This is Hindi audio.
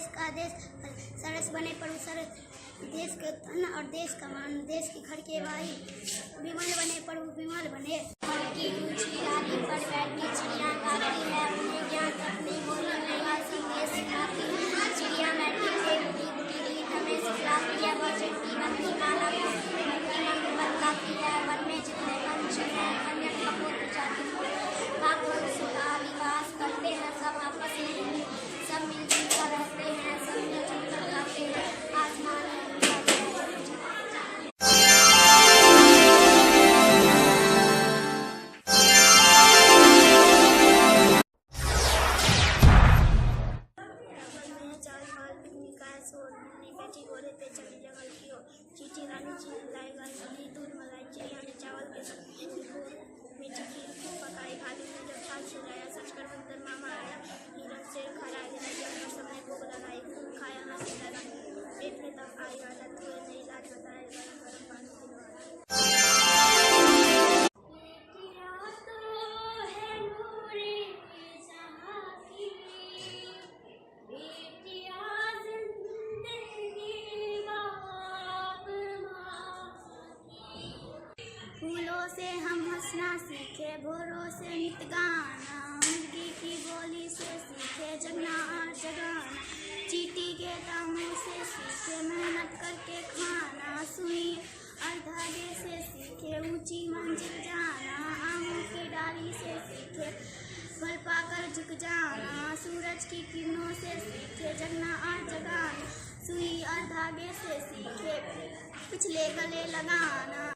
देश का देश सरस बने पड़ू सरस, देश के धन और देश का मान, देश की घर के भाई विमल बने पड़ू विमल बने। की ऊंची डाली पर बैठी चिड़िया गाती है, उन्हें ज्ञान अपनी बोली में सीधे सिखाती है। चिड़िया बैठी से उड़ी उड़ी हमें सिखलाती है, वो चिट्ठी बनती माला बनती मंग बतलाती है। वन में जितने पंछी हैं कन्या कपूर जाती है, काकों से आदिवास करते हैं सब आपस में, सब मिलजुल कर रहते हैं, सब मिलजुल कर गाते हैं। आसमान बैठी घोड़े पे चढ़ी जंगल की ओर, चींटी रानी चीन लाई घी दूध मलाई। चिड़िया ने चावल के मीठी खीर पकाई, भालू ने जब छाल सुलाया, सच कर बंदर मामा आया। हिरन से खड़ा गिरा, सबने भूख लगाई, खूब खाया हंसी लगाई, पेट में तब आई हालत हुए नहीं इलाज बताए, गरम गरम पानी पिलवाया। फूलों से हम हंसना सीखे, भोरों से नित गाना, मुर्गी की बोली से सीखे जगना और जगाना, चींटी के दामों से सीखे मेहनत करके खाना, सुई और धागे से सीखे ऊंची मंजिल जाना, आमों की डाली से सीखे फल पाकर झुक जाना, सूरज की किरणों से सीखे जगना और जगाना, सुई और धागे से सीखे पिछले गले लगाना।